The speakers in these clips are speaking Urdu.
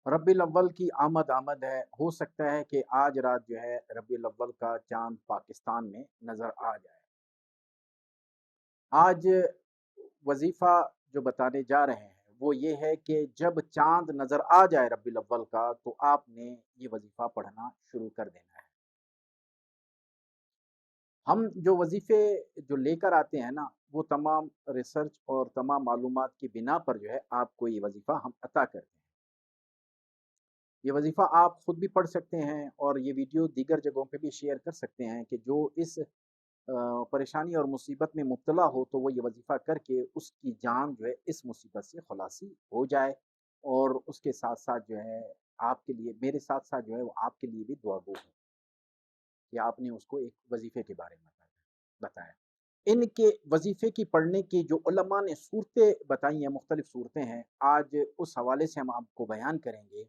ربیع الاول کی آمد ہے، ہو سکتا ہے کہ آج رات جو ہے ربیع الاول کا چاند پاکستان میں نظر آ جائے۔ آج وظیفہ جو بتانے جا رہے ہیں وہ یہ ہے کہ جب چاند نظر آ جائے ربیع الاول کا تو آپ نے یہ وظیفہ پڑھنا شروع کر دینا ہے۔ ہم جو وظیفے جو لے کر آتے ہیں نا، وہ تمام ریسرچ اور تمام معلومات کی بنا پر جو ہے آپ کو یہ وظیفہ ہم عطا کرتے ہیں۔ یہ وظیفہ آپ خود بھی پڑھ سکتے ہیں اور یہ ویڈیو دیگر جگہوں پہ بھی شیئر کر سکتے ہیں کہ جو اس پریشانی اور مصیبت میں مبتلا ہو تو وہ یہ وظیفہ کر کے اس کی جان جو ہے اس مصیبت سے خلاصی ہو جائے، اور اس کے ساتھ ساتھ جو ہے آپ کے لیے، میرے ساتھ ساتھ جو ہے وہ آپ کے لیے بھی دعا گو ہے کہ آپ نے اس کو ایک وظیفے کے بارے میں بتایا۔ ان کے وظیفے کی پڑھنے کی جو علماء نے صورتیں بتائی ہیں، مختلف صورتیں ہیں، آج اس حوالے سے ہم آپ کو بیان کریں گے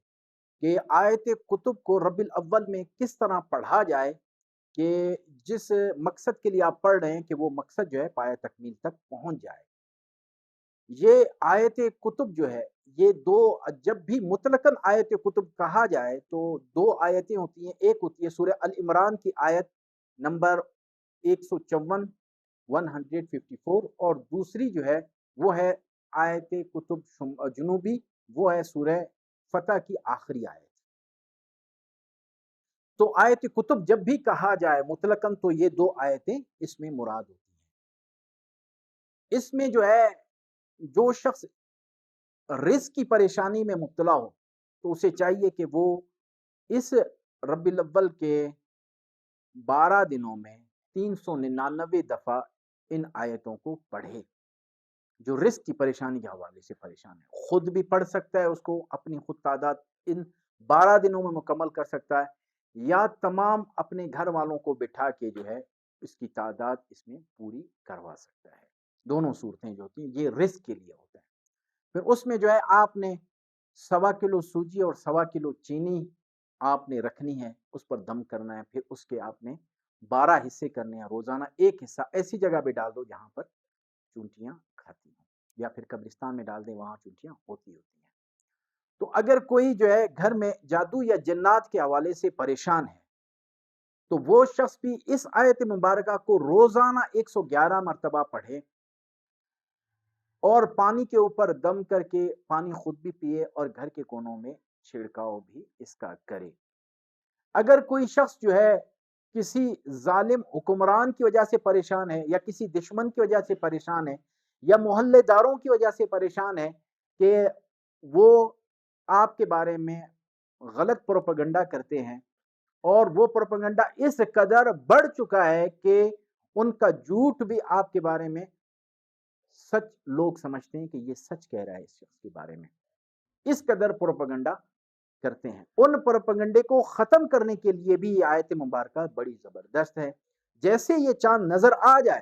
کہ آیت کتب کو ربیع الاول میں کس طرح پڑھا جائے کہ جس مقصد کے لیے آپ پڑھ رہے ہیں کہ وہ مقصد جو ہے پایہ تکمیل تک پہنچ جائے۔ یہ آیت کتب جو ہے، یہ دو، جب بھی مطلقاً آیت کتب کہا جائے تو دو آیتیں ہوتی ہیں۔ ایک ہوتی ہے سورہ ال عمران کی آیت نمبر 154 154، اور دوسری جو ہے وہ ہے آیت کتب جنوبی، وہ ہے سورہ فتح کی آخری آیت۔ تو آیت کتب جب بھی کہا جائے مطلقاً تو یہ دو آیتیں اس میں مراد ہوتی ہیں۔ اس میں جو ہے جو شخص رزق کی پریشانی میں مبتلا ہو تو اسے چاہیے کہ وہ اس ربیع الاول کے 12 دنوں میں 399 دفعہ ان آیتوں کو پڑھے۔ جو رزق کی پریشانی کے حوالے سے پریشان ہے خود بھی پڑھ سکتا ہے، اس کو اپنی خود تعداد ان 12 دنوں میں مکمل کر سکتا ہے، یا تمام اپنے گھر والوں کو بٹھا کے جو ہے اس کی تعداد اس میں پوری کروا سکتا ہے۔ دونوں صورتیں جو ہوتی ہیں یہ رزق کے لیے ہوتا ہے۔ پھر اس میں جو ہے آپ نے 1.25 کلو سوجی اور 1.25 کلو چینی آپ نے رکھنی ہے، اس پر دم کرنا ہے، پھر اس کے آپ نے 12 حصے کرنے ہیں۔ روزانہ ایک حصہ ایسی جگہ پہ ڈال دو جہاں پر چونٹیاں کھاتی ہیں، یا پھر قبرستان میں ڈال دیں، وہاں چونٹیاں ہوتی ہیں۔ تو اگر کوئی جو ہے گھر میں جادو یا جنات کے حوالے سے پریشان ہے تو وہ شخص بھی اس آیت مبارکہ کو روزانہ 111 مرتبہ پڑھے، اور پانی کے اوپر دم کر کے پانی خود بھی پیے اور گھر کے کونوں میں چھڑکاؤ بھی اس کا کرے۔ اگر کوئی شخص جو ہے کسی ظالم حکمران کی وجہ سے پریشان ہے، یا کسی دشمن کی وجہ سے پریشان ہے، یا محلے داروں کی وجہ سے پریشان ہے کہ وہ آپ کے بارے میں غلط پروپیگنڈا کرتے ہیں، اور وہ پروپیگنڈا اس قدر بڑھ چکا ہے کہ ان کا جھوٹ بھی آپ کے بارے میں سچ لوگ سمجھتے ہیں کہ یہ سچ کہہ رہا ہے اس شخص کے بارے میں، اس قدر پروپیگنڈا کرتے ہیں۔ ان پروپیگنڈے کو ختم کرنے کے لیے بھی یہ آیت مبارکہ بڑی زبردست ہے۔ جیسے یہ چاند نظر آ جائے،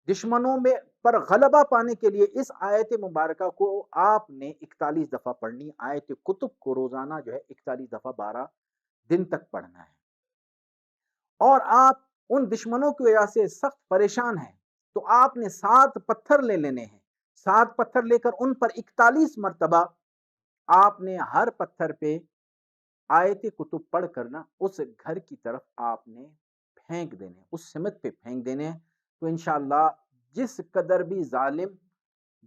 دشمنوں میں پر غلبہ پانے کے لیے اس آیت مبارکہ کو آپ نے 41 دفعہ پڑھنی۔ آیت کتب کو روزانہ جو ہے 41 دفعہ 12 دن تک پڑھنا ہے۔ اور آپ ان دشمنوں کی وجہ سے سخت پریشان ہیں تو آپ نے 7 پتھر لے لینے ہیں۔ 7 پتھر لے کر ان پر 41 مرتبہ آپ نے ہر پتھر پہ آیت کتب پڑھ کر نا اس گھر کی طرف آپ نے پھینک دینے، اس سمت پہ پھینک دینے، تو انشاءاللہ جس قدر بھی ظالم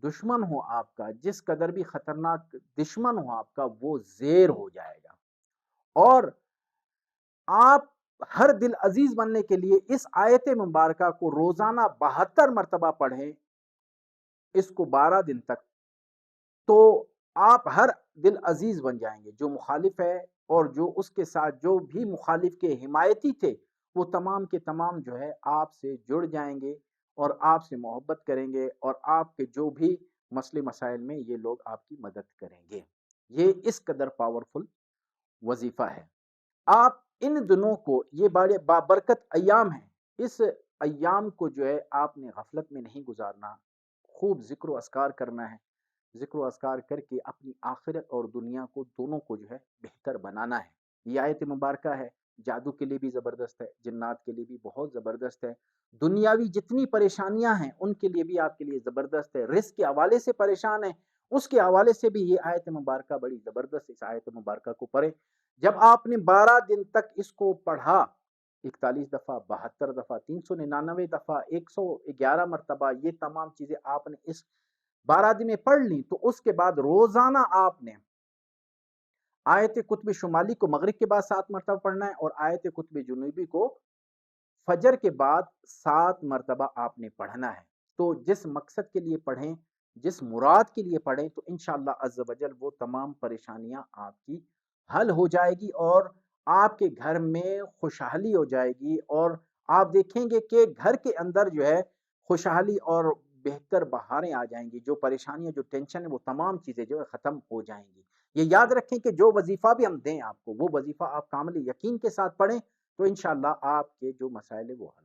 دشمن ہو آپ کا، جس قدر بھی خطرناک دشمن ہو آپ کا، وہ زیر ہو جائے گا۔ اور آپ ہر دل عزیز بننے کے لیے اس آیت مبارکہ کو روزانہ 72 مرتبہ پڑھیں، اس کو 12 دن تک، تو آپ ہر دل عزیز بن جائیں گے۔ جو مخالف ہے اور جو اس کے ساتھ جو بھی مخالف کے حمایتی تھے وہ تمام کے تمام جو ہے آپ سے جڑ جائیں گے اور آپ سے محبت کریں گے، اور آپ کے جو بھی مسئلے مسائل میں یہ لوگ آپ کی مدد کریں گے۔ یہ اس قدر پاورفل وظیفہ ہے۔ آپ ان دنوں کو، یہ بڑے بابرکت ایام ہیں، اس ایام کو جو ہے آپ نے غفلت میں نہیں گزارنا، خوب ذکر و اذکار کرنا ہے۔ ذکر و اذکار کر کے اپنی آخرت اور دنیا کو دونوں کو جو ہے بہتر بنانا ہے۔ یہ آیت مبارکہ ہے، جادو کے لیے بھی زبردست ہے، جنات کے لیے بھی بہت زبردست ہے، دنیاوی جتنی پریشانیاں ہیں ان کے لیے بھی آپ کے لیے زبردست ہے، رزق کے حوالے سے پریشان ہیں اس کے حوالے سے بھی یہ آیت مبارکہ بڑی زبردست، اس آیت مبارکہ کو پڑھیں. جب آپ نے 12 دن تک اس کو پڑھا، 41 دفعہ، 72 دفعہ، 399 دفعہ، 111 مرتبہ، یہ تمام چیزیں آپ نے اس 12 دن میں پڑھ لی، تو اس کے بعد روزانہ آپ نے آیت قطب شمالی کو مغرب کے بعد 7 مرتبہ پڑھنا ہے، اور آیت قطب جنوبی کو فجر کے بعد 7 مرتبہ آپ نے پڑھنا ہے. تو جس مقصد کے لیے پڑھیں، جس مراد کے لیے پڑھیں، تو انشاءاللہ عز و جل وہ تمام پریشانیاں آپ کی حل ہو جائے گی، اور آپ کے گھر میں خوشحالی ہو جائے گی، اور آپ دیکھیں گے کہ گھر کے اندر جو ہے خوشحالی اور بہتر بہاریں آ جائیں گی. جو پریشانیاں، جو ٹینشن ہے، وہ تمام چیزیں جو ہے ختم ہو جائیں گی. یہ یاد رکھیں کہ جو وظیفہ بھی ہم دیں آپ کو، وہ وظیفہ آپ کامل یقین کے ساتھ پڑھیں، تو انشاءاللہ آپ کے جو مسائل ہیں وہ حل